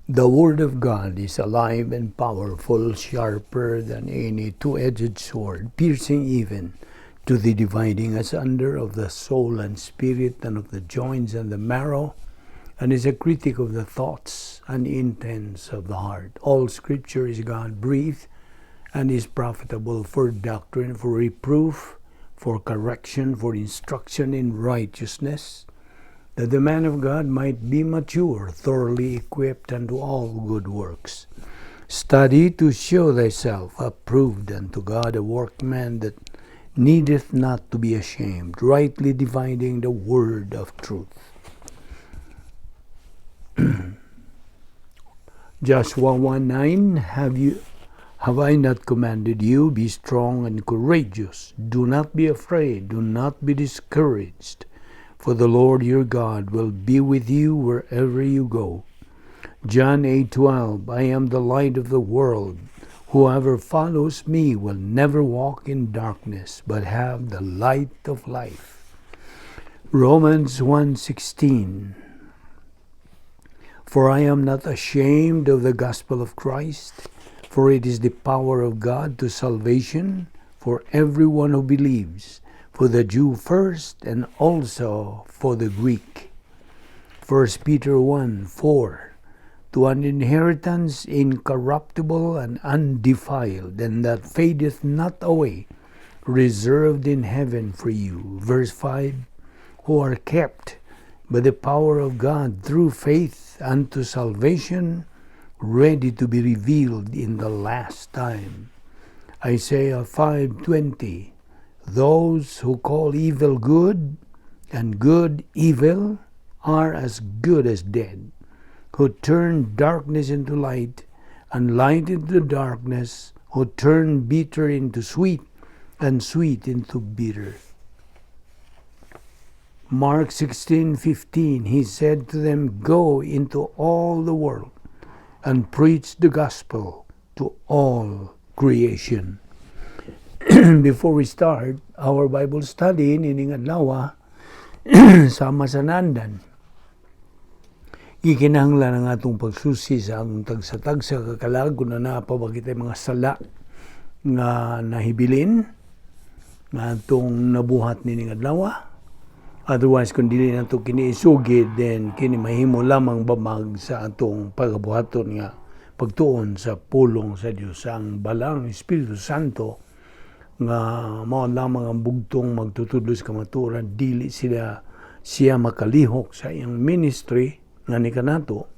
The Word of God is alive and powerful, sharper than any two-edged sword, piercing even to the dividing asunder of the soul and spirit and of the joints and the marrow, and is a critic of the thoughts and intents of the heart. All Scripture is God-breathed and is profitable for doctrine, for reproof, for correction, for instruction in righteousness, that the man of God might be mature, thoroughly equipped unto all good works. Study to show thyself approved unto God, a workman that needeth not to be ashamed, rightly dividing the word of truth. Joshua 1:9, Have I not commanded you, be strong and courageous, do not be afraid, do not be discouraged, for the Lord your God will be with you wherever you go. John 8:12, I am the light of the world. Whoever follows me will never walk in darkness, but have the light of life. Romans 1:16, For I am not ashamed of the gospel of Christ, for it is the power of God to salvation for everyone who believes, for the Jew first and also for the Greek. 1 Peter 1:4, To an inheritance incorruptible and undefiled, and that fadeth not away, reserved in heaven for you. Verse 5, Who are kept by the power of God through faith unto salvation, ready to be revealed in the last time. Isaiah 5:20, Those who call evil good and good evil are as good as dead, who turn darkness into light and light into darkness, who turn bitter into sweet and sweet into bitter. Mark 16:15, he said to them, Go into all the world and preach the gospel to all creation. Before we start our Bible study, nining adlaw sa masanandan, ikinahanglan ang atong pagsusi sa atong tagsa-tagsa kakalag kung na napabagit ay mga sala nga nahibilin nga atong nabuhat nining adlaw. Otherwise, kung dili nato kini isugid, then kini mahimo lamang bamag sa atong pagabuhaton nga pagtuon sa pulong sa Dios. Ang balang Espiritu Santo nga mao lamang ang bugtong magtutudlo sa kamatuoran, dili siya makalihok sa iyang ministry nga ni kanato,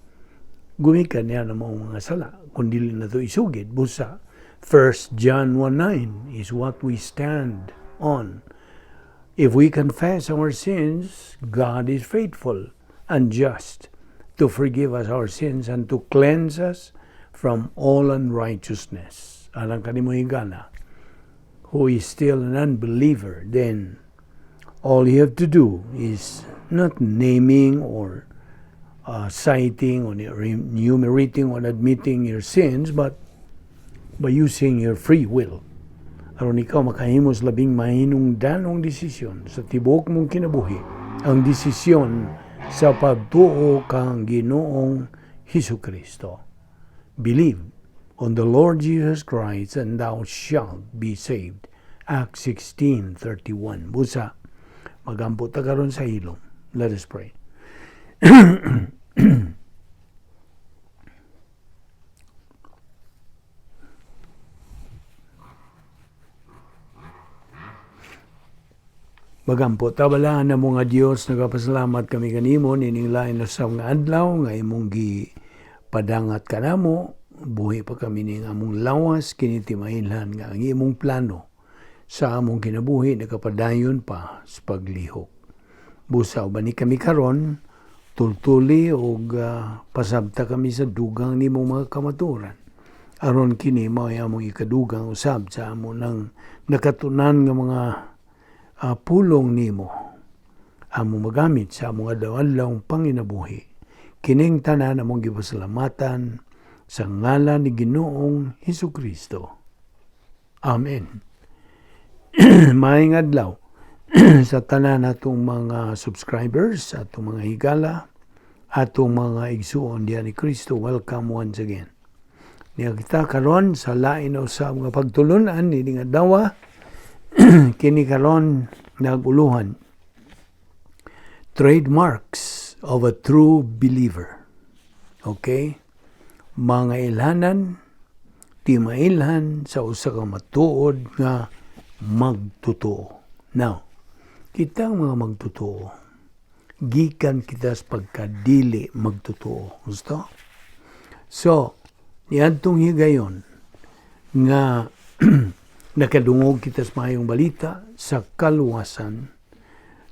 gumikan niya na mga sala kung dili nato isugid. Busa 1 John 1:9 is what we stand on. If we confess our sins, God is faithful and just to forgive us our sins and to cleanse us from all unrighteousness. Alang kanimo higala, who is still an unbeliever, then all you have to do is not naming or citing or enumerating or admitting your sins, but by using your free will. Aron ikaw makahimos labing mahinungdanong desisyon sa tibok mong kinabuhi, ang desisyon sa pagtuo kang Ginoong Hesukristo. Believe on the Lord Jesus Christ and thou shalt be saved. Acts 16:31. Busa, magampot ta karon sa ilong. Let us pray. Magampo, tabalaan na mga Diyos, nagapasalamat kami kanimo, nining lain na sa mga adlaw, nga imong padangat ka namo, buhi pa kami ning among lawas, kinitimahinlan nga ang imong plano sa among kinabuhi, nakapadayon pa sa paglihok. Busa, bani kami karon, tultuli o pasabta kami sa dugang nimong mga kamaturan. Aron kini, mao among ikadugang usab sa among nang nakatunan nga mga pulong nimo among magamit sa among adlaw-adlawng panginabuhi. Kining tanan among gipasalamatan sa ngalan ni Ginoong Hesukristo. Amen. Maayong adlaw sa tanan natong mga subscribers, atong mga higala, atong mga igsuon diya ni Kristo. Welcome once again. Niya kita karon sa lain o sa mga pagtulunan ni nga dawa kini karon naguluhan. Trademarks of a true believer. Okay? Mga ilhanan, ti mailhan sa usa ka matuod nga magtotoo. Now, kitang mga magtotoo, gikan kita sa pagkadili magtotoo. Gusto? So, niadtong higayon nga nakadungog kita sa mayong balita sa kaluwasan,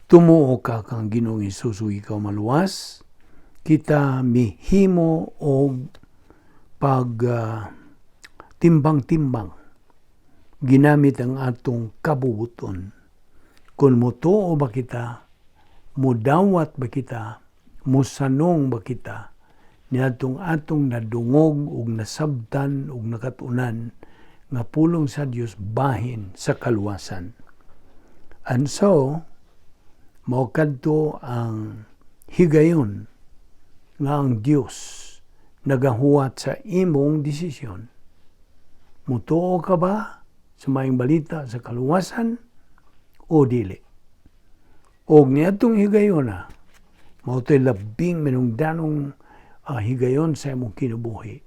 tumuo ka kang Ginoong Hesus ug ikaw maluwas, kita mihimo og timbang-timbang ginamit ang atong kabubuton. Kung mutuo ba kita, mudawat ba kita, musanong ba kita, niadtong atong nadungog ug nasabtan ug nakatunan nga pulong sa Dios bahin sa kaluwasan. And so, mao kadto ang higayon nga ang Dios nagahuwat sa imong desisyon. Mutuo ka ba sa mayong balita sa kaluwasan o dili? Og niadtong higayon na, mao to'y labing manungdanong higayon sa imong kinabuhi.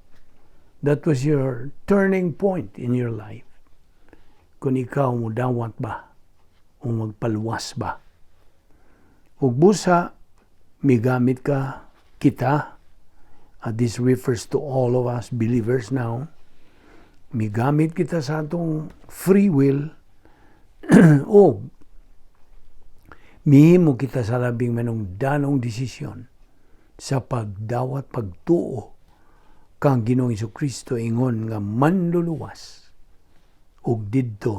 That was your turning point in your life. Kung ikaw mudawat ba o magpaluwas ba. Ug busa, migamit ka kita, this refers to all of us believers now, migamit kita sa atong free will o mihimo kita sa labing manungdanong desisyon sa pagdawat pagtuo kang Ginoong Jesucristo ingon nga manluluwas. Ug didto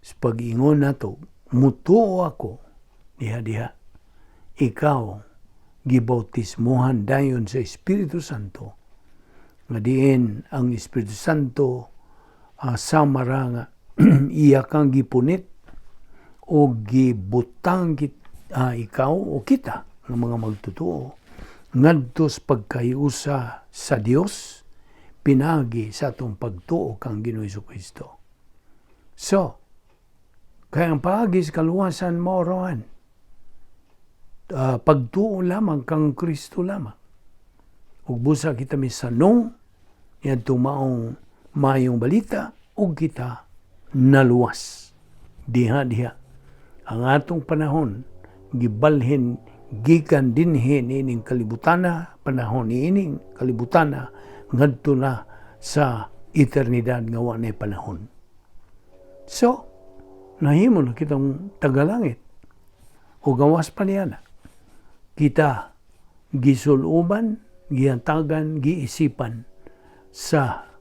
sa pag-ingon nato, mutuo ako diha ikaw gibautismuhan dayon sa Espiritu Santo, nga diin ang Espiritu Santo samara nga iya kang gipunit o gibutang ikaw o kita ng mga magtotoo ngadto sa pagkayusa sa Dios pinagi sa atong pagtuo kang Ginoong Jesucristo. So, kaya ang paagi sa kaluwasan mo roan, pagtuo lamang kang Kristo lamang. Ug busa kita misanong yan tumaong mayong balita ug kita naluwas. Diha ang atong panahon gibalhin gikan dinhi nining kalibutana, panahon niining kalibutana ngadto na sa eternidad nga wa nay panahon. So, nahimo na kitang tagalangit o gawas pa niya. Kita gisuluban, gihantagan, giisipan sa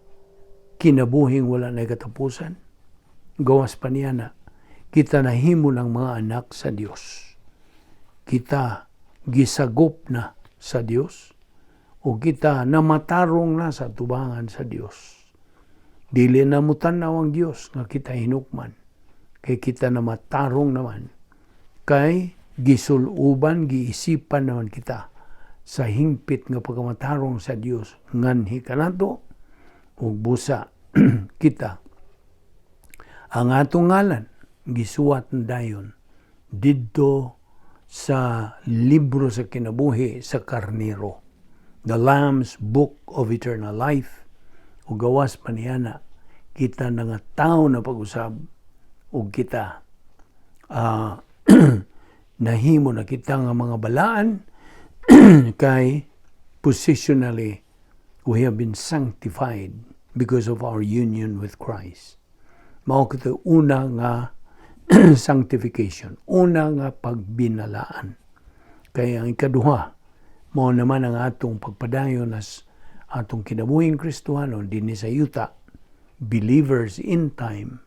kinabuhing wala na katapusan. Gawas pa niya na kita nahimo ng mga anak sa Dios. Kita gisagop na sa Dios o kita namatarong na sa tubangan sa Dios. Dili na mutanaw ang Dios nga kita hinukman. Kay kita namatarong naman. Kay gisuluban, giisipan naman kita sa hingpit nga pagkamatarong sa Dios nganhi kanato ug busa kita ang atong ngalan gisuwat dayon didto sa libro sa kinabuhi sa karnero, the Lamb's Book of Eternal Life. Ug gawas pa niya na kita nga tao na pag-usab ug kita nahimo na kita nga mga balaan kay positionally we have been sanctified because of our union with Christ. Mao kita una nga sanctification, una nga pagbinalaan. Kaya ang ikaduha, mao naman ang atong pagpadayon as atong kinabuhing Kristohano dinhi sa yuta, believers in time,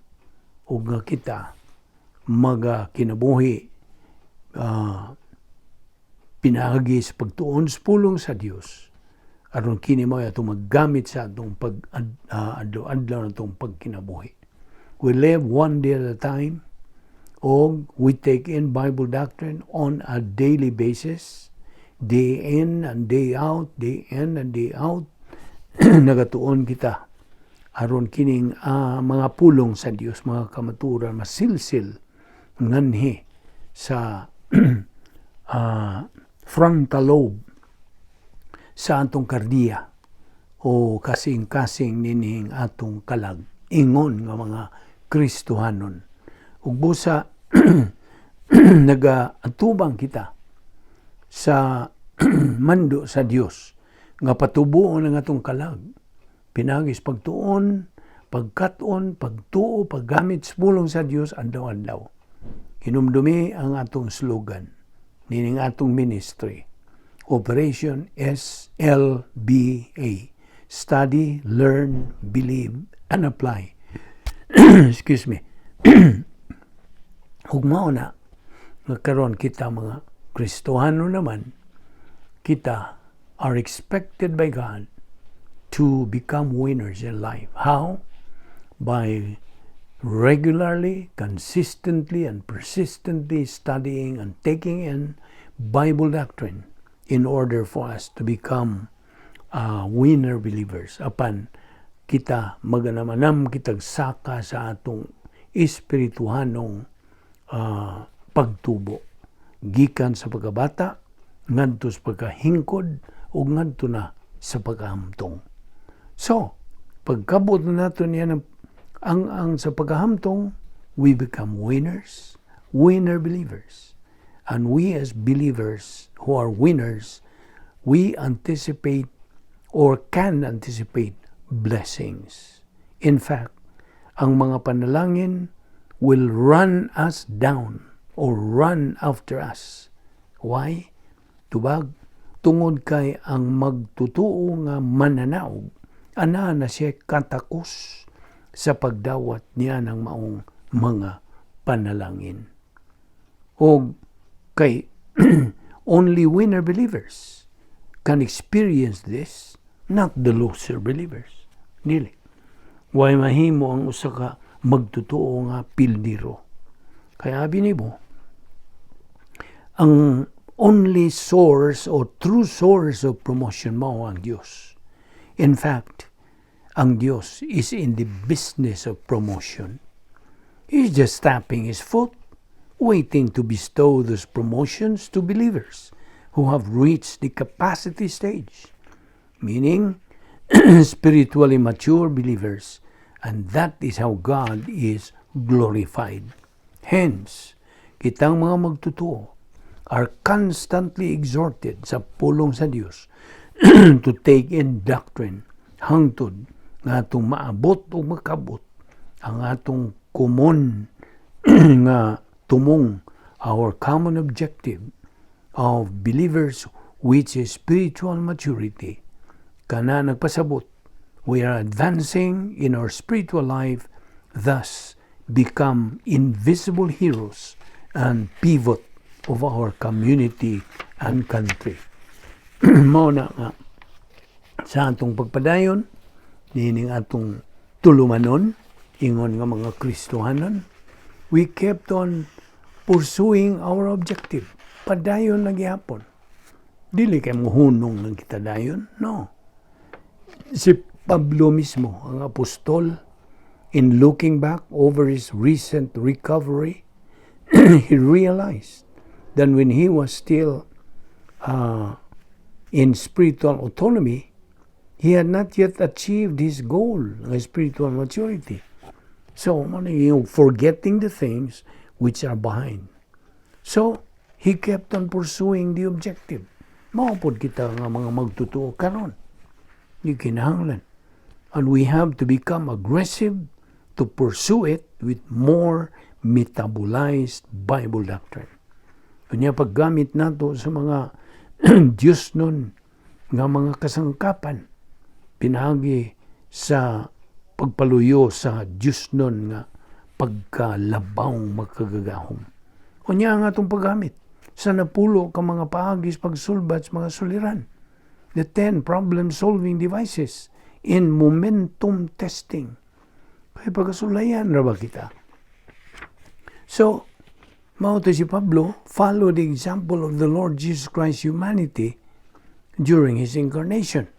ug nga kita kinabuhi pinagi sa pagtuon sa pulong sa Dios aron kini mao atong maggamit sa atong adlaw-adlaw natong pagkinabuhi. We live one day at a time, o we take in Bible doctrine on a daily basis. day in and day out, nagatuon kita aron kining mga pulong sa Dios, mga kamaturan masilsil nganhi sa frontal lobe sa atong kardiya o kasing-kasing nining atong kalag ingon nga mga Kristohanon. Ug busa nagaatubang kita sa mando sa Dios nga patubuon ang atong kalag. Pinagis pagtuon, pagkaton, pagtuo, paggamit sa pulong sa Dios adlaw-adlaw. Hinumdumi ang atong slogan nining atong ministry. Operation SLBA. Study, learn, believe, and apply. Excuse me. Hugmao na karon kita mga Kristohano naman, kita are expected by God to become winners in life. How? By regularly, consistently, and persistently studying and taking in Bible doctrine in order for us to become winner believers. Apan kita maganamanam kitag saka sa atong espirituhanong pagtubo. Gikan sa pagkabata, ngadto sa pagkahingkod, o ngadto na sa pagkahamtong. So, pagkabot na nato niya ang sa pagkahamtong, we become winners, winner believers. And we as believers who are winners, we anticipate or can anticipate blessings. In fact, ang mga panalangin will run us down or run after us. Why? Tubag, tungod kay ang magtutuo nga mananaog, ana na siya katakos sa pagdawat niya ng maong mga panalangin. O kay only winner believers can experience this, not the loser believers. Dili. Way mahimo ang usa ka magtutuo nga pildiro. Kaya binimo, ang only source or true source of promotion mo ang Diyos. In fact, ang Diyos is in the business of promotion. He's just tapping his foot, waiting to bestow those promotions to believers who have reached the capacity stage, meaning spiritually mature believers, and that is how God is glorified. Hence, kitang mga magtutuo are constantly exhorted sa pulong sa Diyos to take in doctrine hangtod nga atong maabot o makabot ang atong common nga tumong, our common objective of believers, which is spiritual maturity. Kana nagpasabot, we are advancing in our spiritual life, thus become invisible heroes and pivot of our community and country. Mao na nga sa atong pagpadayon, nining atong tulumanon, ingon nga mga Kristohanon, we kept on pursuing our objective. Padayon na gihapon. Dili kay mohunong ng kita dayon, no. Si Pablo mismo, ang apostol, in looking back over his recent recovery, he realized that when he was still in spiritual autonomy, he had not yet achieved his goal, spiritual maturity. So, forgetting the things which are behind. So, he kept on pursuing the objective. Maupod kita nga mga magtutuo karon. Di kinahanglan. And we have to become aggressive to pursue it with more metabolized Bible doctrine. Kanya paggamit nato sa mga Diyos nun nga mga kasangkapan, pinagi sa pagpaluyo sa Diyos nun nga pagkalabawng magkagagahom. Kanya nga itong paggamit sa napulo ka mga paagis pagsulbat sa mga suliran. The 10 problem-solving devices in momentum testing. Kaya pagkasulayan na ba kita? So, Mao to si Pablo, follow the example of the Lord Jesus Christ's humanity during His incarnation.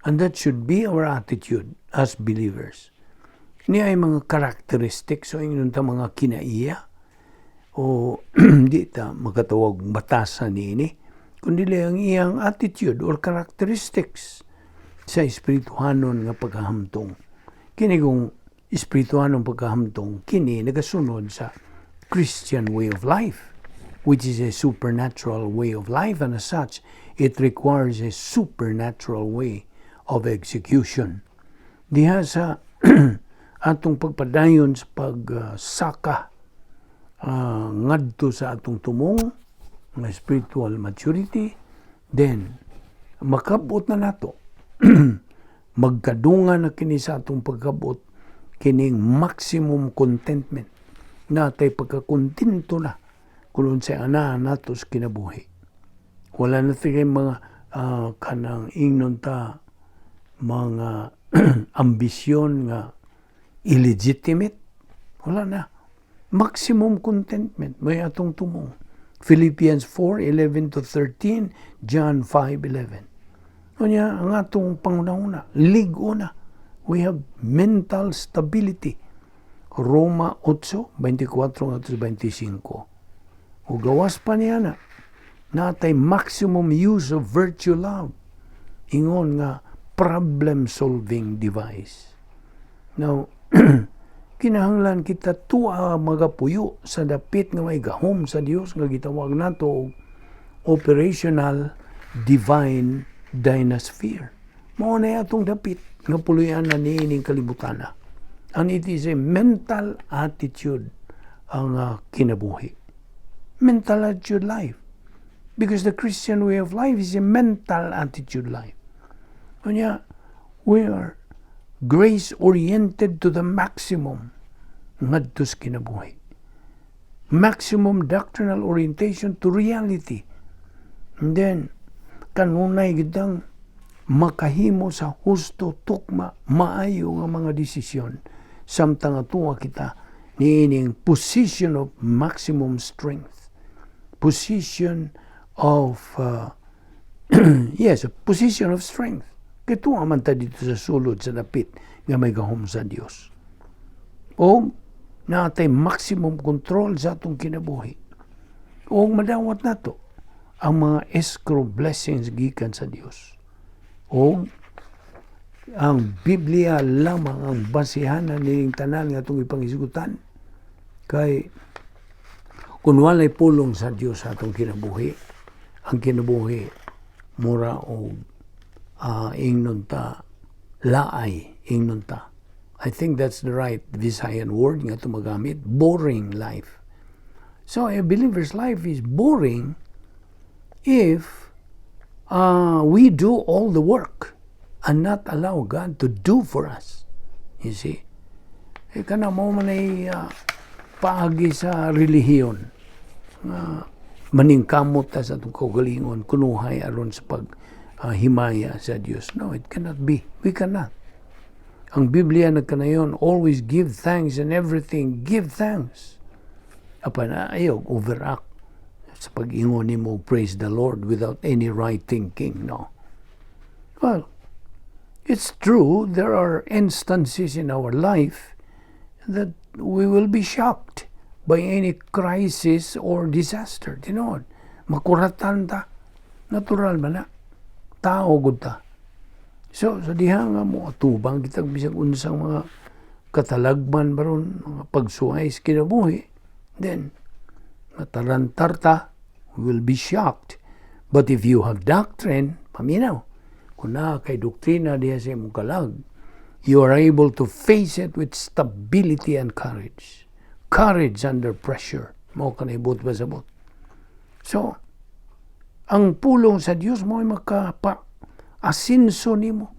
And that should be our attitude as believers. Niya ay mga characteristics o yung mga kinaiya o di ta makatawag batasan niini, kundi ang iyang attitude or characteristics sa espirituhanon nga pagkahamtong. Kini kung espirituhanong pagkahamtong, kini nagasunod sa Christian way of life, which is a supernatural way of life, and as such, it requires a supernatural way of execution. Diha sa atong pagpadayon sa pagsaka ngadto sa atong tumong nga spiritual maturity, then makabot na nato magkadungan na kini sa atong pagkabot kining maximum contentment natay pagkakontento na kulon sa ana nato sa kinabuhi. Wala na tigay mga kanang ingnon ta mga ambisyon nga illegitimate. Wala na. Maximum contentment may atong tumong. Philippians 4:11-13, John 5:11. Kanya ang atong pangunahuna, ligo na. We have mental stability. Roma 8:24-25. O gawas pa niya na. Natay maximum use of virtue love. Ingon nga problem-solving device. Now, kinahanglan kita tuwa magapuyo sa dapit nga may gahom sa Dios nga gitawag nato operational divine dynasphere. Mao na atong dapit nga puloy-an na niining kalibutana. And it is a mental attitude ang kinabuhi. Mental attitude life. Because the Christian way of life is a mental attitude life. Kanya, we are grace-oriented to the maximum ngadto sa kinabuhi. Maximum doctrinal orientation to reality. And then, kanunay gidang makahimo sa husto, tukma, maayo nga mga desisyon samtang atuwa kita niining position of maximum strength. Position of, yes, a position of strength. Kito man ta dito sa sulod sa dapit nga may gahom sa Dios. O natay maximum control sa atong kinabuhi. O madawat nato ang mga escrow blessings gikan sa Dios. O ang Biblia lamang ang basihanan ning tanan nga atong ipangisgutan. Kay kung walay pulong sa Dios sa atong kinabuhi, ang kinabuhi mura o ingnon ta laay, ingnon ta. I think that's the right Visayan word nga tumagamit, boring life. So a believer's life is boring if we do all the work and not allow God to do for us. You see? Kana mo man ay paagi sa relihiyon. Maningkamot ta sa itong kaugalingon, kunuhay aron sa paghimaya sa Diyos. No, it cannot be. We cannot. Ang Biblia nagkanayon, always give thanks in everything. Give thanks. Apa na ayaw, overact sa pag-ingon mo, praise the Lord without any right thinking. No. Well, it's true, there are instances in our life that we will be shocked by any crisis or disaster. Tinood, makuratan ta. Natural ba na? Tao gud ta. So, sa diha nga mo, atubang kitag bisag unsang mga katalagman baron, mga pagsuhay sa kinabuhi. Then, matarantar ta, we will be shocked. But if you have doctrine, paminaw, kung na kay doktrina diha sa imong kalag, you are able to face it with stability and courage. Courage under pressure. Mao kanibot ba sabot. So, ang pulong sa Dios mo ay maka-asinso nimo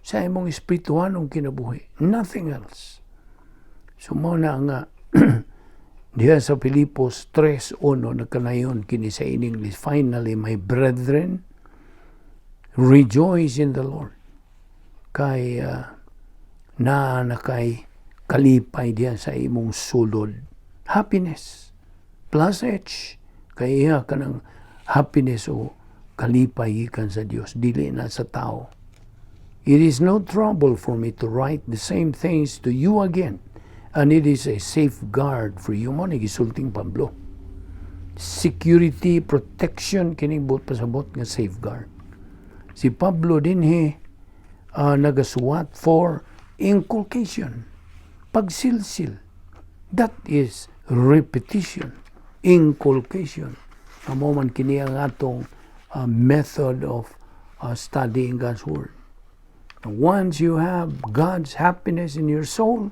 sa imong espirituhanong kinabuhi. Nothing else. So, mao na nga diha sa Filipos 3:1 nagkanayon kini sa in English. Finally, my brethren, rejoice in the Lord. Kay nakay kalipay diyan sa imong sulod. Happiness. plus H. Kaya ka ng happiness o kalipay ikan sa Diyos, dili na sa tao. It is no trouble for me to write the same things to you again, and it is a safeguard for you. Mo gisulting Pablo. Security, protection, kining buot pasabot nga safeguard. Si Pablo din nagasuwat for inculcation, pagsilsil. That is repetition, inculcation. Amo man kini ang atong method of studying God's Word. Once you have God's happiness in your soul,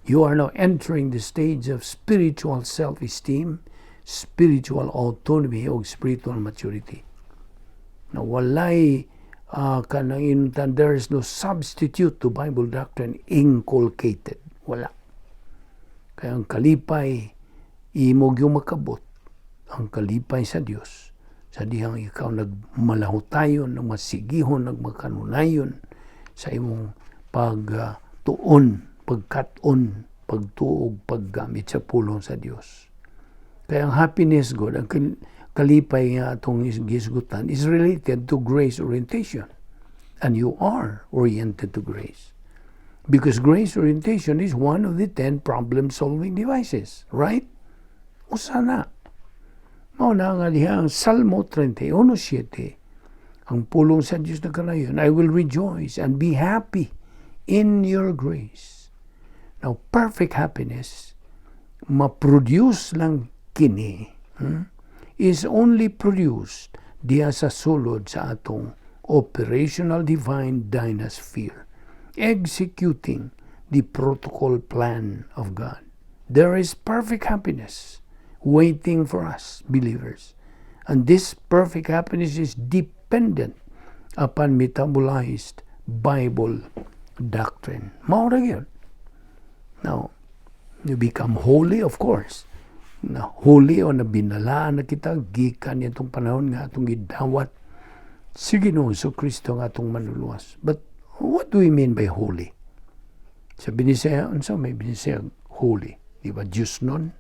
you are now entering the stage of spiritual self-esteem, spiritual autonomy, o spiritual maturity. Na walay kanang inuntan, there is no substitute to Bible doctrine inculcated. Wala. Kaya ang kalipay, imog yung makabot. Ang kalipay sa Diyos. Sa dihang ikaw nagmalahutayon, nagmasigihon, nagmakanunayon sa imong pagtuon, pagkaton, pagtuog, paggamit sa pulong sa Diyos. Kaya ang happiness, God, ang kalipay nga atong gisgutan is related to grace orientation. And you are oriented to grace. Because grace orientation is one of the 10 problem-solving devices. Right? O sana. Mauna nga diha ang Salmo 31:7. Ang pulong sa Diyos na kanayon, I will rejoice and be happy in your grace. Now, perfect happiness, ma-produce lang kini, is only produced diya sa sulod sa atong operational divine dynasphere, executing the protocol plan of God. There is perfect happiness waiting for us, believers. And this perfect happiness is dependent upon metabolized Bible doctrine. Mao ra gyud. Now, you become holy, of course. Na holy o na binalaan na kita, gikan itong panahon nga atong gidawat si Ginoong Kristo nga atong manluluwas. But what do we mean by holy? Sa Visayan, unsa may Visayan holy? Di ba? Diyos nun?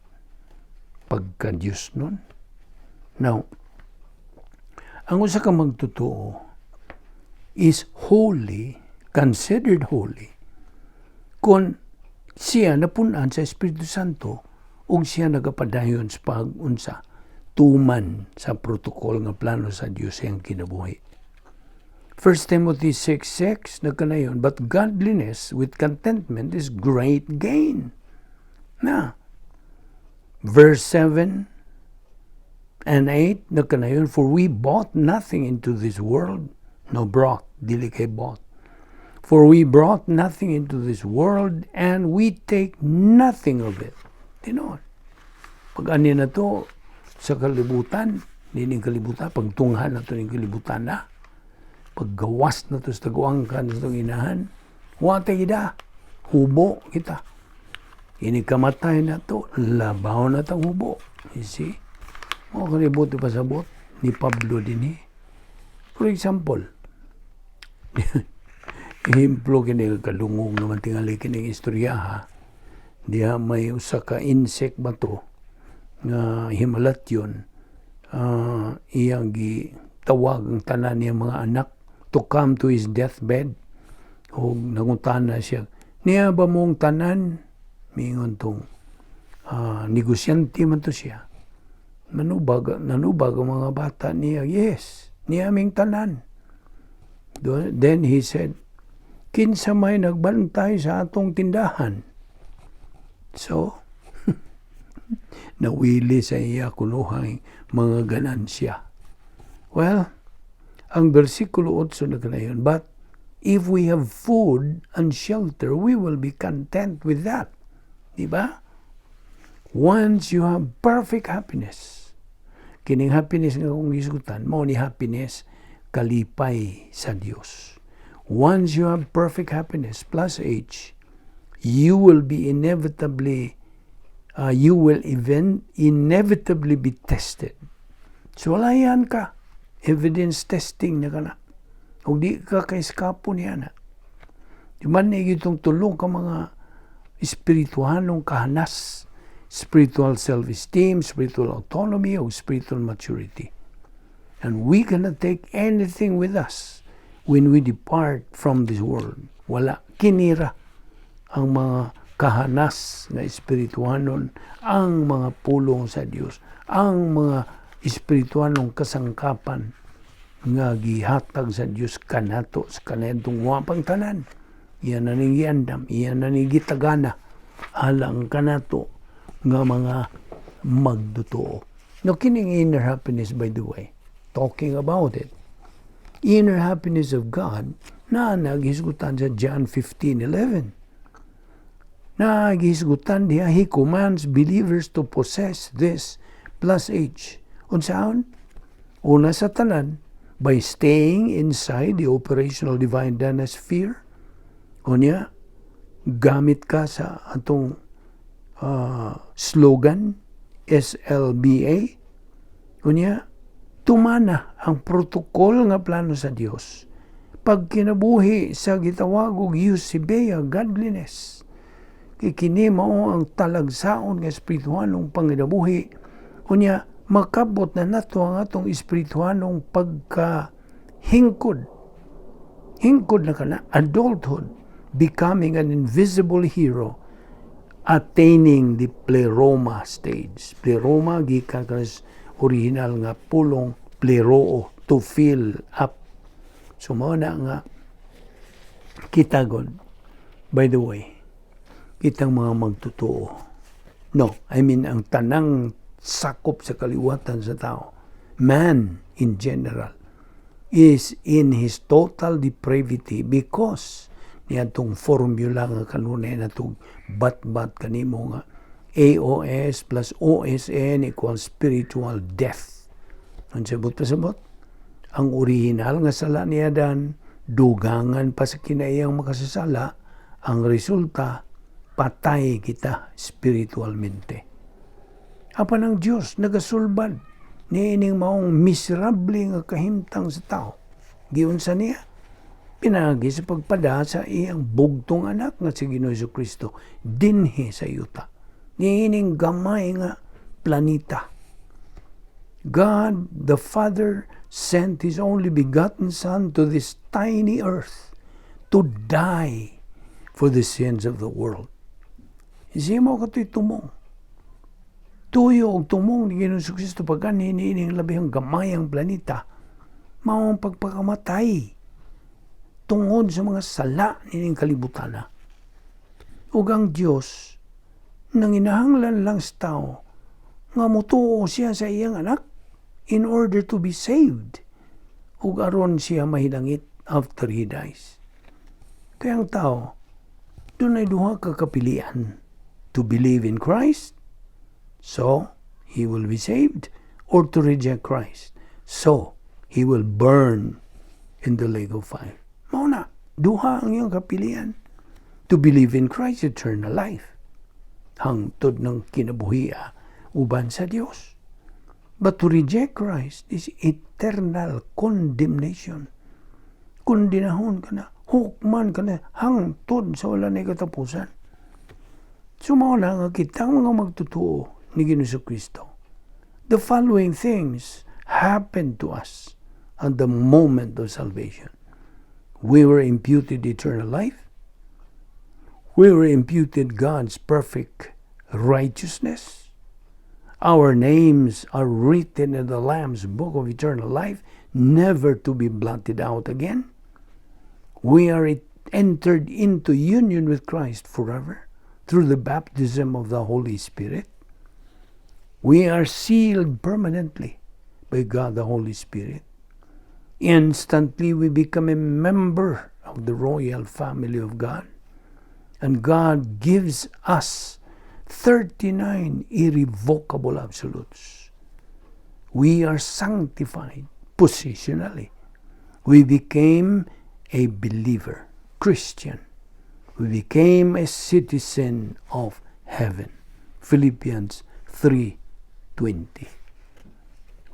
Pagka-Diyos nun? Now, ang usa ka magtotoo is holy, considered holy, kung siya napunan sa Espiritu Santo ug siya nagapadayon sa pag-unsa tuman sa protokol nga plano sa Dios ang kinabuhi. 1 Timothy 6:6 nagkanayon, but godliness with contentment is great gain. Na verse 7 and 8 nagkanayon, for we bought nothing into this world, no brought, dili kay bought. For we brought nothing into this world, and we take nothing of it. Tinuod. Pag ani na to sa kalibutan, nining kalibutan, pagtunghan na to ning kalibutan na, paggawas na to sa taguangkan sa itong inahan, watay ida, hubo kita. Ini kamatay na to, labaw na tang hubo. You see? O kalibot pasabot ni Pablo din For example, ihimplo kini kalungong naman tingali kini istorya ha. Diha may usa ka insect ba to nga himalat yun. Iyang gitawag ang tanan niya mga anak to come to his deathbed. O nangutana siya, niya ba mong tanan? Mingon tong negosyante man to siya. Nanubag ang mga bata niya. Yes, niya aming tanan. Then he said, kinsa may nagbantay sa atong tindahan. So, nawili sa iya kunuhang mga ganansya. Well, ang versikulo 8 na kanayon, but if we have food and shelter, we will be content with that. Diba? Once you have perfect happiness, kining happiness nga kung isgutan, mo ni happiness, kalipay sa Dios. Once you have perfect happiness, plus H, you will be inevitably be tested. So, walayan ka. Evidence testing na ka na. O di ka kaiskapo niya na. Di man na itong tulong ka mga espirituhanong kahanas spiritual self-esteem, spiritual autonomy, o spiritual maturity. And we cannot take anything with us when we depart from this world. Wala. Kinira ang mga kahanas na espirituanon, ang mga pulong sa Dios, ang mga espirituanong kasangkapan nga gihatag sa Dios kanato sa kanadtong wapang tanan. Iyan na ning giandam, iyan na ning gitagana alang kanato nga mga magdutuo. No, kining inner happiness, by the way, talking about it, inner happiness of God na naghisgutan sa John 15:11. Naghisgutan diha, He commands believers to possess this plus H. Unsaon? Una sa tanan, by staying inside the operational divine sphere. Unya, gamit ka sa atong slogan, SLBA. Unya, tumana ang protokol nga plano sa Dios. Pag kinabuhi sa gitawag og eusebia, godliness. Kini mao ang talagsaon nga espirituhanong panginabuhi. Unya, makabot na nato ang atong espirituhanong pagka-hingkod. Hingkod na kana, adulthood, becoming an invisible hero, attaining the pleroma stage. Pleroma, gikan ka original nga pulong pleroo, to fill up. So, mao na nga kitagon. By the way, kitang mga magtutuo. No, I mean, ang tanang sakop sa kaliwatan sa tao, man in general, is in his total depravity because niyatong formula nga kanunay na itong bat-bat kanimo nga AOS plus OSN equals spiritual death. Ang sabot pa sabot, ang original nga sala niya dan, dugangan pa sa kinayang makasasala, ang resulta, patay kita spiritualmente. Apan ang Diyos nagasulbad niining maong miserable nga kahimtang sa tao. Giunsa niya? Pinagi sa pagpada sa iyang bugtong anak nga si Ginoong Jesucristo dinhi sa yuta. Niining gamay nga planeta. God the Father sent His only begotten Son to this tiny earth to die for the sins of the world. Isip mo kato'y tumong. Tuyo og tumong ni Ginoong Jesucristo pagkan hiniining labihang gamayang planeta, maong pagpakamatay tungod sa mga sala nining kalibutana. Ug ang Dios nanginahanglan lang sa tao nga motuo siya sa iyang anak in order to be saved. Ug aron siya mahilangit after he dies. Kaya ang tao, dunay duha ka kapilian, to believe in Christ, so he will be saved, or to reject Christ, so he will burn in the lake of fire. Mao na, duha ang iyong kapilian. To believe in Christ, eternal life. Hangtod ng kinabuhiya, uban sa Dios. But to reject Christ is eternal condemnation. Kundinahon ka na, hukman ka na, hangtod sa wala na katapusan. Sumaw na nga kitang mga magtutuo ni Ginoong Jesucristo. The following things happened to us at the moment of salvation. We were imputed eternal life. We were imputed God's perfect righteousness. Our names are written in the Lamb's book of eternal life, never to be blotted out again. We are entered into union with Christ forever through the baptism of the Holy Spirit. We are sealed permanently by God the Holy Spirit. Instantly we become a member of the royal family of God. And God gives us 39 irrevocable absolutes. We are sanctified positionally. We became a believer, Christian. We became a citizen of heaven. Philippians 3:20.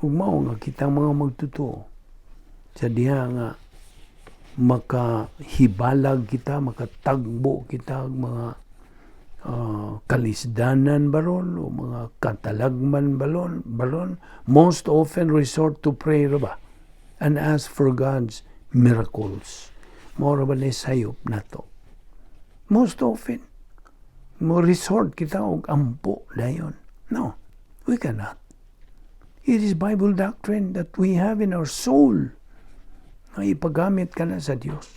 Ug mao nga kitang mga magtutuo sa diha nga makahibalag kita, makatagbo kita mga kalisdanan baron o mga katalagman baron, most often resort to prayer ba and ask for God's miracles. Mora ba na sayop na to? Most often, mo resort kita og ampo dayon. No, we cannot. It is Bible doctrine that we have in our soul na ipagamit ka na sa Diyos.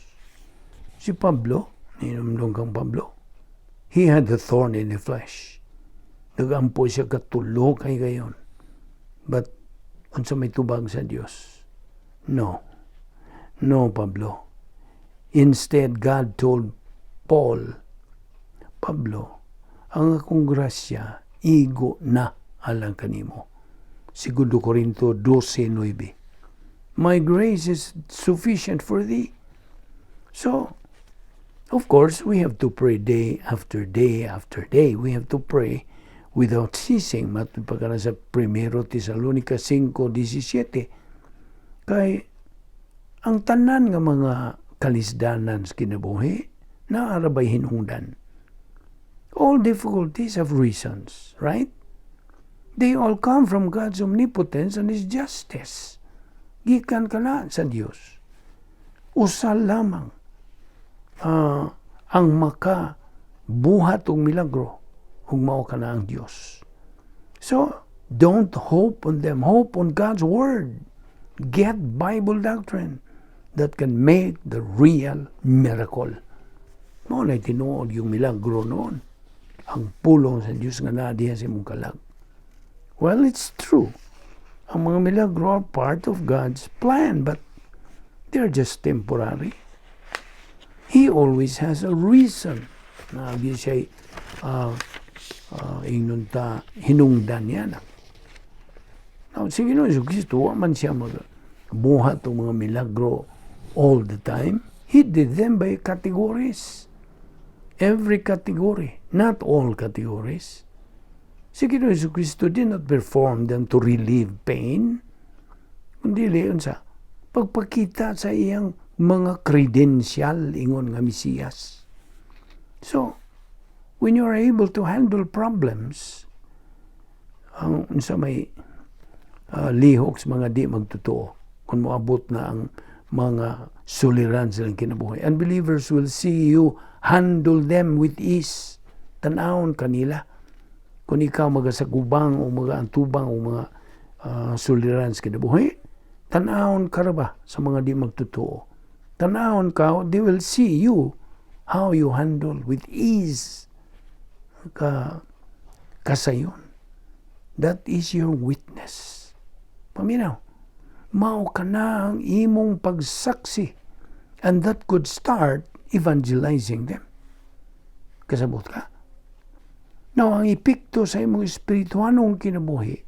Si Pablo, ninumdong kang Pablo, he had the thorn in the flesh. Nagampo siya katulo kay gayon. But, unsa may tubag sa Diyos? No, Pablo. Instead, God told Paul, Pablo, ang akong grasya, igo na alang kanimo. 2 Korinto 12:9. My grace is sufficient for thee. So, of course, we have to pray day after day after day. We have to pray without ceasing. Matupagana sa 1 Tesalonica 5:17. Kay, ang tanan nga mga kalisdanan sa kinabuhi, naarabay hinungdan. All difficulties have reasons, right? They all come from God's omnipotence and His justice. Gikan ka na sa Diyos. Usa lamang ang makabuhat og milagro kung mao ka na ang Diyos. So, don't hope on them. Hope on God's Word. Get Bible doctrine that can make the real miracle. Mao na tinuod yung milagro noon. Ang pulong sa Diyos nga naadiha sa imong kalag. Well, it's true. Ang mga milagro are part of God's plan, but they're just temporary. He always has a reason na siya hinungdan niya na. Now, sige no, Kristo, man siya buhat ng mga milagro all the time. He did them by categories. Every category, not all categories. Si Ginoong Kristo did not perform them to relieve pain. Kundi leon sa pagpakita sa iyang mga credential ingon nga Mesiyas. So, when you are able to handle problems, ang unsa may lihok sa mga di magtotoo, kung moabot na ang mga suliran silang kinabuhi. Unbelievers will see you handle them with ease. Tanawon kanila. Kung ikaw magasagubang o magaantubang o mga suliran sa kinabuhi, tanawon ka ba sa mga di magtotoo? Tanawon ka, they will see you how you handle with ease kasayon. That is your witness. Paminaw, mao ka na ang imong pagsaksi, and that could start evangelizing them. Kasabot ka? Now, ang epekto sa imong espirituanong kinabuhi,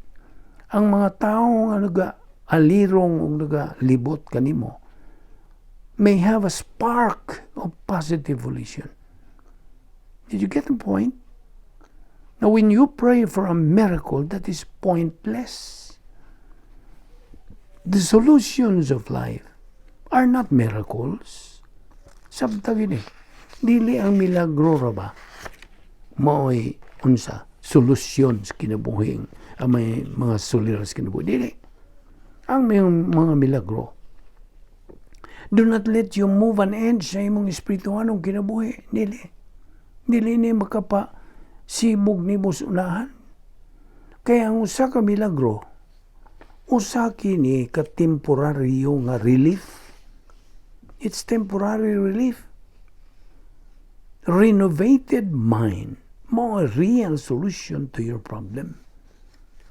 ang mga tao nga naga-alirong o naga-libot kanimo, may have a spark of positive volition. Did you get the point? Now, when you pray for a miracle, that is pointless. The solutions of life are not miracles. Sabtagin dili ang milagro ra ba? Mao'y unsa solusyon sa kinabuhing ang may mga suliras kinabuhi. Dili. Ang may mga milagro, do not let you move an edge sa imong espirituanong kinabuhi. Dili. Dili ni makapasibog ni mo unahan. Kaya ang usa ka milagro, usa kini ka temporaryo nga relief. It's temporary relief. Renovated mind, more real solution to your problem.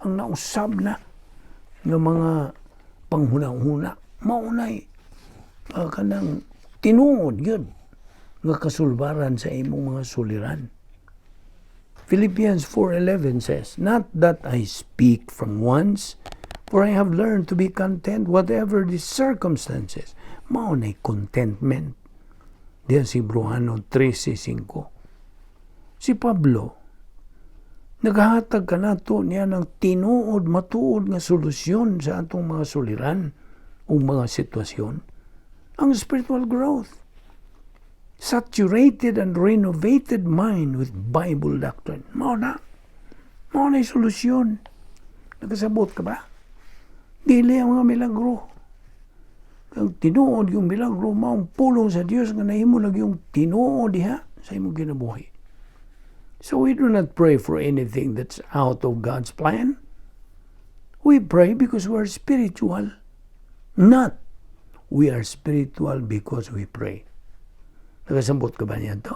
Ang nausab na ng mga panghuna-huna, maunay kanang tinuod yun nga kasulbaran sa imong mga suliran. Philippians 4:11 says, not that I speak from wants, for I have learned to be content whatever the circumstances. Maunay contentment. Diyan si Bruhano 13:5. Si Pablo, naghahatag ka na to niya ng tinuod, matuod nga solusyon sa atong mga suliran o mga sitwasyon. Ang spiritual growth. saturated and renovated mind with Bible doctrine. Mao na yung solusyon. Nakasabot ka ba? Dili ang mga milagro. Ang tinuod yung milagro, maong pulong sa Dios nga nahimo lang yung tinuod diha sa imong kinabuhi. So we do not pray for anything that's out of God's plan. We pray because we are spiritual. Not we are spiritual because we pray. Nakasambot ka ba niyan to?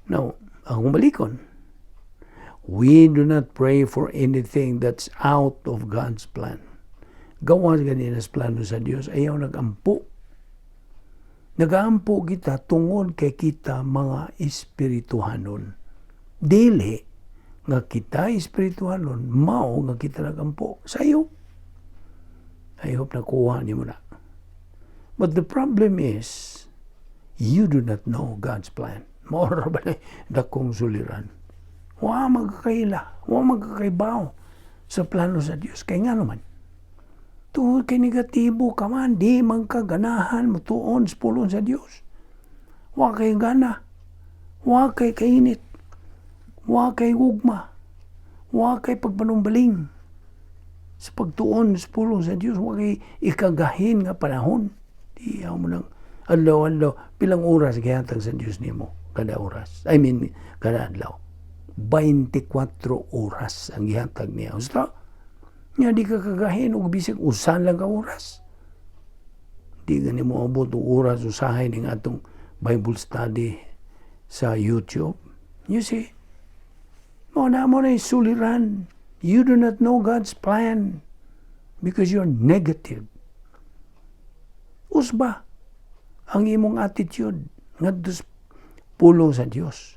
Now, akong balikon. We do not pray for anything that's out of God's plan. Gawas ganina sa plano sa Dios, ayaw nagampo. Nagampo kita tungod kay kita mga espirituhanon. Dili nga kita espirituhanon, mao nga kita nagampo. Sayo. I hope nakuha ni mo na. But the problem is, you do not know God's plan. Maura ba na dakong suliran? Wa magkakaila, wa magkakaibaw sa plano sa Dios. Kaya nga naman, tuod kay negatibo ka man, di man ka ganahan mutuon sa pulong sa Dios. Wa kay gana, wa kay kainit, wa kay gugma, wa kay pagpanumbaling. Sa pagtuon sa pulong sa Dios, wa kay ikagahin nga panahon. Di mo nang adlaw-adlaw, pilang oras gihatag sa Dios nimo kada oras. Kada adlaw. 24 oras ang gihatag niya. Usta? Nga di ka kagahin o bisig usan lang ka oras. Di gani mo abot o oras usahay ng atong Bible study sa YouTube. You see? Mo na suliran. You do not know God's plan because you're negative. Usba ang imong attitude ngadto sa pulong sa Dios.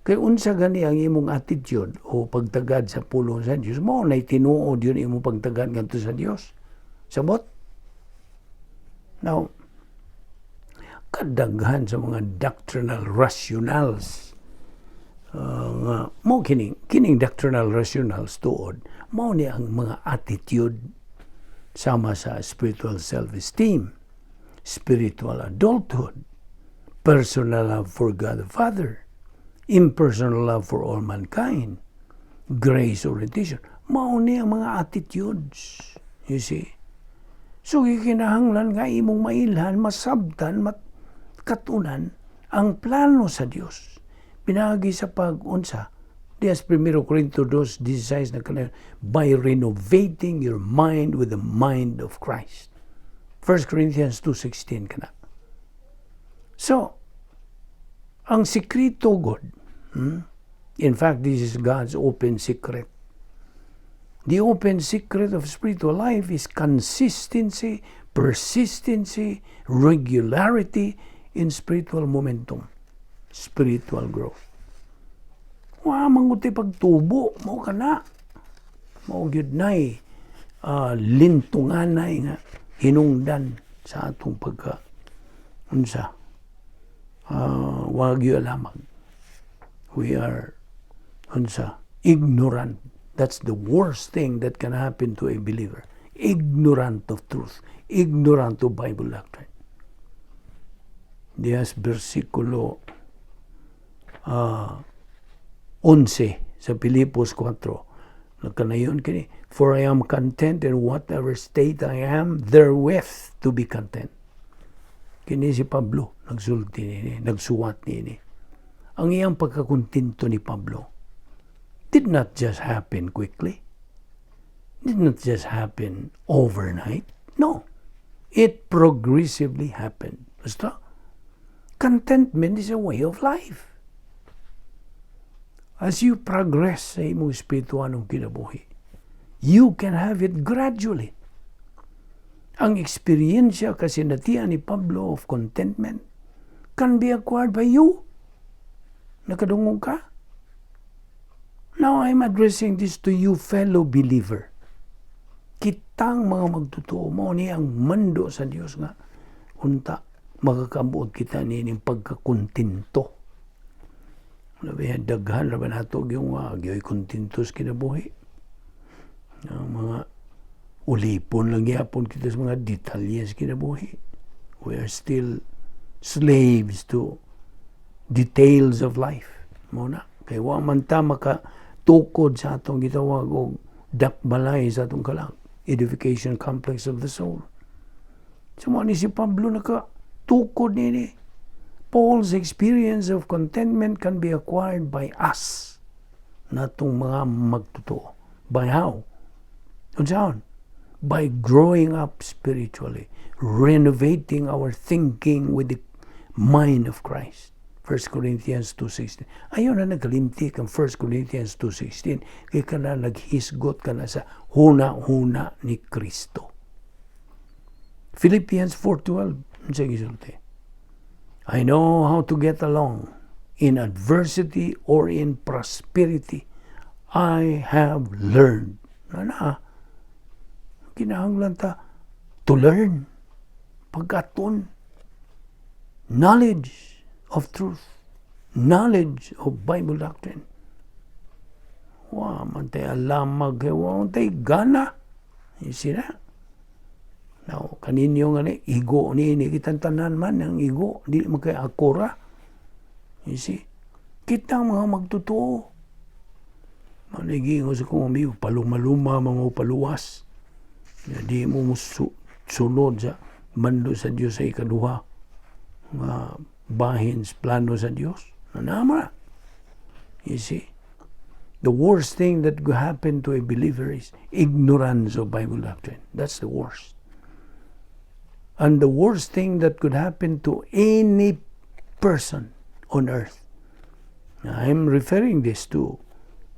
Kay unsa gani ang imong attitude o pagtagad sa pulong sa Dios, mao nay tinuod yun imong pagtagad ngadto sa Dios. Sabot? Now, kadaghan sa mga doctrinal rationals nga mao kining doctrinal rationals tuod mao ni ang mga attitude sama sa spiritual self-esteem, spiritual adulthood, personal love for God the Father, impersonal love for all mankind, grace orientation. Mao ni ang mga attitudes. You see? So, ikinahanglan nga imong mailhan, masabtan, katunan ang plano sa Dios. Pinagi sa pag-unsa. Dias 1 Corinto 2:16 na kanang by renovating your mind with the mind of Christ. 1 Corinthians 2:16 kana. So, ang sikrito God, in fact, this is God's open secret. The open secret of spiritual life is consistency, persistency, regularity in spiritual momentum, spiritual growth. Wa manguti pagtubo, mao kana. Mao gyud nay lintunganay nga hinungdan sa atong pagka unsa wag yu alamag. We are ignorant. That's the worst thing that can happen to a believer. Ignorant of truth. Ignorant of Bible doctrine. Dias versikulo 11 sa Pilipos 4. Nagkanayon kini, for I am content in whatever state I am, therewith to be content. Kini si Pablo, nagsulti nini, nagsuwat nini. Ang iyang pagkakuntinto ni Pablo did not just happen quickly. Did not just happen overnight. No. It progressively happened. Basta, contentment is a way of life. As you progress sa imong espirituanong kinabuhi, you can have it gradually. Ang eksperyensya kasi natian ni Pablo of contentment can be acquired by you. Nakadungog ka? Now I'm addressing this to you, fellow believer. Kitang mga magtotoo mo ni ang mando sa Dios nga unta magakabuot kita nining pagkakuntinto. Labi daghan ra ba nato yung gyoy kuntintos kinabuhi. Ang mga ulipon lang yapon kita sa mga detalye sa kinabuhi. We are still slaves to details of life. Muna, kay wa man ta makatukod sa atong gitawag og dakbalay sa atong kalag, edification complex of the soul. So mo ni si Pablo nakatukod nini. Paul's experience of contentment can be acquired by us, natong mga magtotoo. By how? Unsaon? By growing up spiritually, renovating our thinking with the mind of Christ. 1 Corinthians 2.16. Ayaw na nagkalimtik ang 1 Corinthians 2.16. Kaya ka na naghisgot ka na sa huna-huna ni Kristo. Philippians 4.12. Sa gisulti. I know how to get along in adversity or in prosperity. I have learned. Kinahanglan ta to learn. Pagkaton. Knowledge of truth. Knowledge of Bible doctrine. Man tayo alamag. Tayo gana. You see that? Now, kaninyo nga ni, igo ni kitantanan man ang igo. Di man kaya akora. You see? Kita mga magtotoo. Manigingo sa kong amigo, paluma-luma, mga paluwas. Di mo sunod sa mando sa Diyos sa ikaduha. Bahin sa plano sa Diyos. Nanama. You see? The worst thing that could happen to a believer is ignorance of Bible doctrine. That's the worst. And the worst thing that could happen to any person on earth. I'm referring this to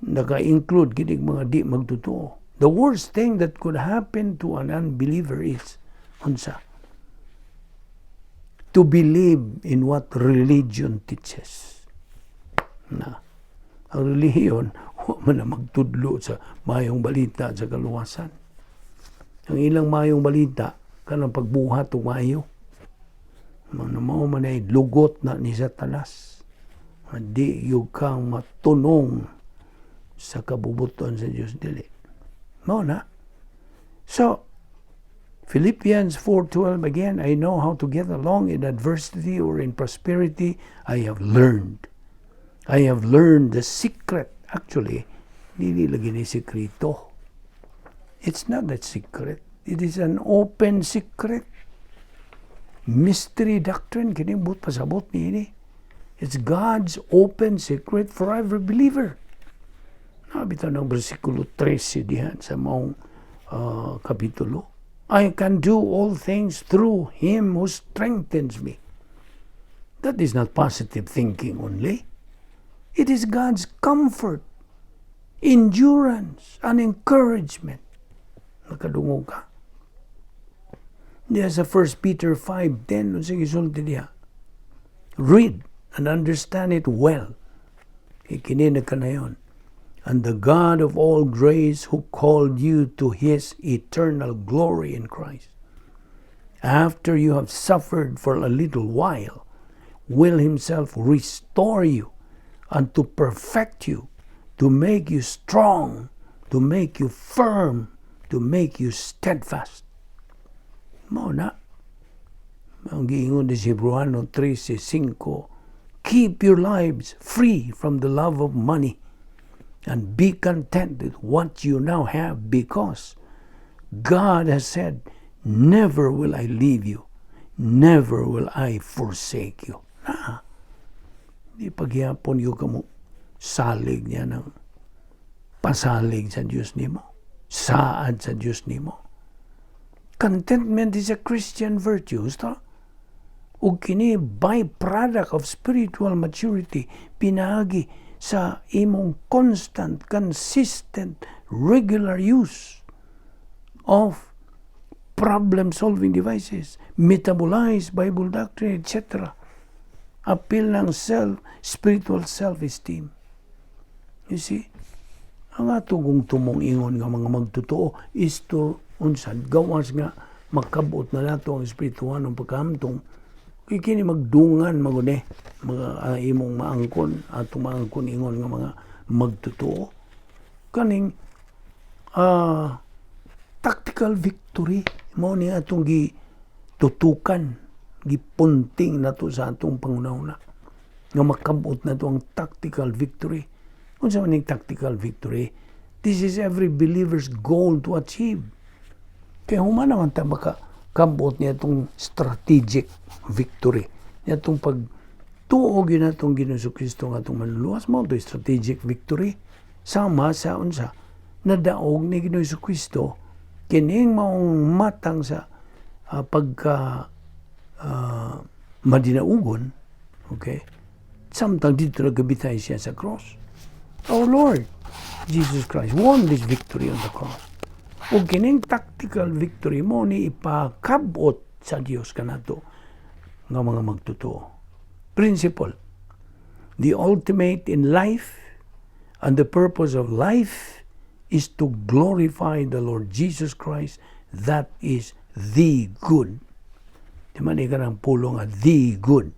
naka-include kinig mga di magtotoo. The worst thing that could happen to an unbeliever is unsa? To believe in what religion teaches. Na ang relihiyon man na magtudlo sa mayong balita sa kaluwasan. Ang ilang mayong balita kanang pagbuhat o mayo. Mao man ay lugot na ni Satanas. Di yung kang matunong sa kabubuton sa Diyos dili. Mao na. So, Philippians 4:12 again, I know how to get along in adversity or in prosperity. I have learned. I have learned the secret. Actually, dili lagi ni sikrito. It's not that secret. It is an open secret. Mystery doctrine, kinibut pasabot ni ini. It's God's open secret for every believer. Nabitaw ng versikulo 13 diyan sa maong kapitulo. I can do all things through Him who strengthens me. That is not positive thinking only. It is God's comfort, endurance, and encouragement. Nakadungog ka. Diya sa 1 Peter 5:10, sige sulti diya. Read and understand it well. Ikininag ka na yun. And the God of all grace who called you to His eternal glory in Christ, after you have suffered for a little while, will Himself restore you and to perfect you, to make you strong, to make you firm, to make you steadfast. Mao na. Ang giingon ni Hebreano 13:5, keep your lives free from the love of money and be content with what you now have, because God has said, never will I leave you, never will I forsake you. Di pagyapon yung kamo salig niya ng pasalig sa Diyos nimo, saad sa Diyos nimo. Contentment is a Christian virtue. Ug kini byproduct of spiritual maturity, pinagi sa imong constant, consistent, regular use of problem-solving devices, metabolized Bible doctrine, etc. Appeal ng spiritual self-esteem. You see? Ang atong tumong ingon nga mga magtotoo is to unsad gawas nga makabot na nato ang espirituhan ng pagkamtong kini magdungan magune mga imong maangkon atong maangkon ingon nga mga magtotoo kaning tactical victory mo ni atong gitutukan gipunting na to sa atong pangunahuna. Nga makabot na to ang tactical victory. Kung sa maning tactical victory, this is every believer's goal to achieve. Kaya human naman tayo makakabot niya itong strategic victory. Niya itong pagtuog yun na itong Ginoong Kristo nga itong manluluwas mo, ito strategic victory. Sama sa unsa, nadaog ni Ginoong Kristo, kining maong matang sa madinaugon, okay? Samtang dito nagabitay siya sa cross. Our Lord Jesus Christ won this victory on the cross. O kining tactical victory mo ni ipakabot sa Dios kanato nga mga magtotoo. Principle: the ultimate in life and the purpose of life is to glorify the Lord Jesus Christ. That is the good. Di man ka ng pulong at the good.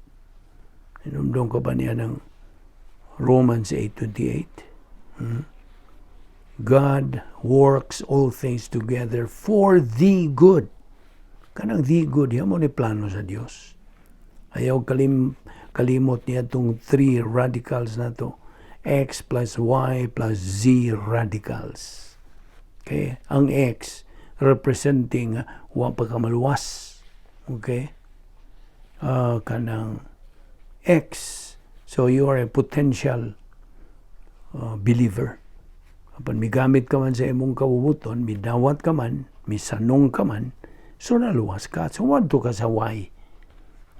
Inumdong ko ba niya ng Romans 8:28? God works all things together for the good. Kanang the good, yan mo ni plano sa Diyos. Ayaw kalimot niya itong 3 radicals na to. X plus Y plus Z radicals. Okay? Ang X representing wa pagkamaluwas. Okay? Kanang X. So you are a potential believer. Kapag migamit ka man sa imong kabubuton, midawat ka man, misanong ka man, so naluwas ka. So wadto ka sa Y.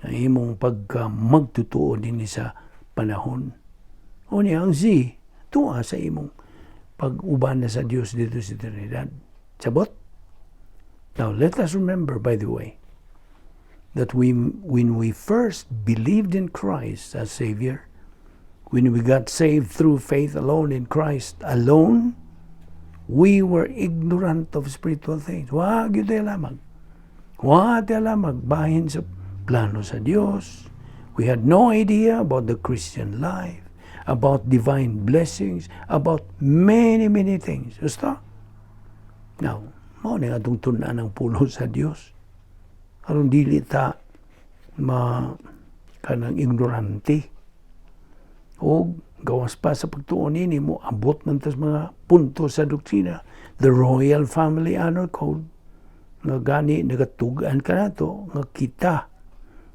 Ang imong pagka magtutuo din sa panahon. O niya ang Z, tuwa sa imong pag-uban na sa Diyos dito sa eternidad. Sabot? Now, let us remember, by the way, that when we first believed in Christ as Savior, when we got saved through faith alone in Christ alone, we were ignorant of spiritual things. Wag yun tayo lamang. Wag tayo lamang bahin sa plano sa Diyos. We had no idea about the Christian life, about divine blessings, about many, many things. Basta? Now, mao na atong tunan ang pulo sa Diyos. Aron dili ta kanang ignorante. O gawas pa sa pagtuon ini mo abot man tas mga punto sa doktrina. The Royal Family Honor Code nga gani nagatugan ka nato nga kita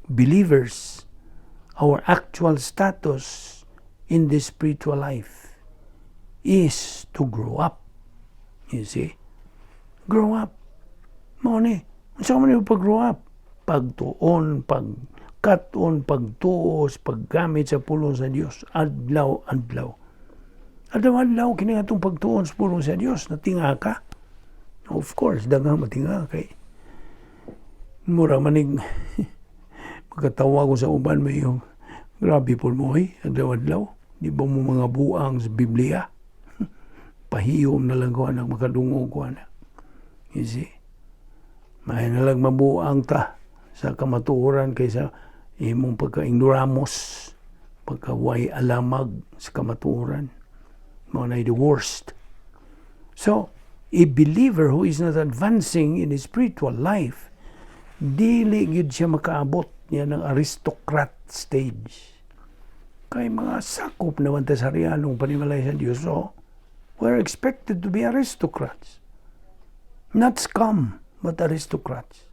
believers, our actual status in this spiritual life is to grow up. You see? Grow up. Mao ni. Unsa man yung pag-grow up? Pagtuon, pagkaton, pagtuos, paggamit sa pulong sa Dios adlaw-adlaw. Adlaw-adlaw kini atong pagtuon sa pulong sa Dios, natinga ka. Of course, daghang matinga kay mura manig pagkatawa ko sa uban may yung grabe po mo adlaw-adlaw. Di ba mo mga buang sa Biblia? Pahiyom na lang ko anak makadungog ko anak. You see? May na lang mabuang ta sa kamatuoran kaysa imong pagka-ignoramos, pagka-way alamag sa kamatuoran. Mga na the worst. So, a believer who is not advancing in his spiritual life, dili gyud siya makaabot niya ng aristocrat stage. Kay mga sakop naman ta sa rianong panimalay sa Diyos, so we're expected to be aristocrats. Not scum, but aristocrats.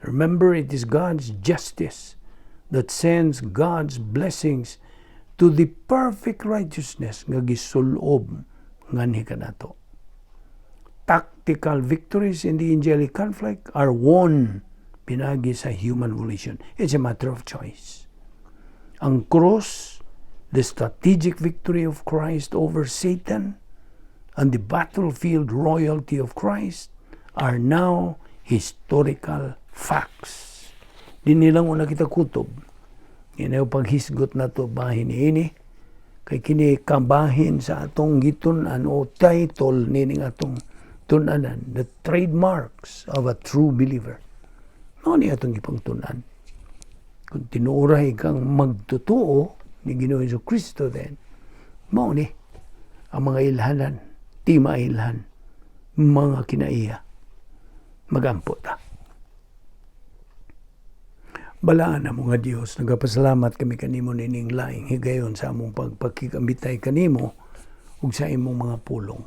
Remember, it is God's justice that sends God's blessings to the perfect righteousness nga gisulob nganhi kanato. Tactical victories in the angelic conflict are won pinagi sa human volition. It's a matter of choice. Ang cross, the strategic victory of Christ over Satan, and the battlefield royalty of Christ are now historical facts. Di nilang una kita kutob. Inaw paghisgot na to bahin ini. Kay kini kabahin sa atong gitunan o title nining atong tunanan, the trademarks of a true believer. Ano ni atong ipangtunan? Kung tinuray kang magtutuo ni Ginoong Jesucristo then, mao ni ang mga ilhanan, ti mailhan, mga kinaiya, magampo ta. Balaan na mo nga Dios, nagapasalamat kami kanimo nining laing higayon sa among pagpakikamitay kanimo ug sa imong mga pulong.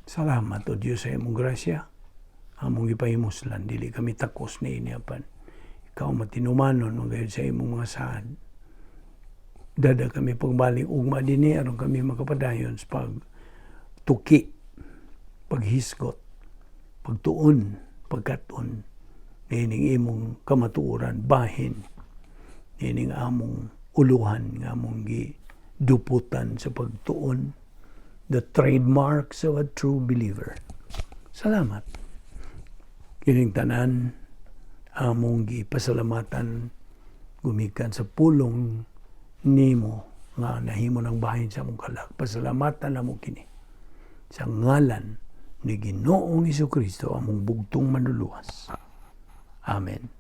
Salamat o Dios sa imong grasya. Among gipahimuslan dili kami takos ni iniapan. Ikaw matinumanon magayod sa imong mga saad. Dada kami pagbalik ugma dinhi aron kami makapadayon sa pagtuki, paghisgot, pagtuon, pagkaton nining imong kamatuoran bahin nining among uluhan nga among giduputan sa pagtuon, the trademarks of a true believer. Salamat. Kining tanan among gipasalamatan gumikan sa pulong nimo nga nahimo ng bahin sa among kalag. Pasalamatan namo kini sa ngalan ni Ginoong Hesukristo among bugtong manluluwas. Amen.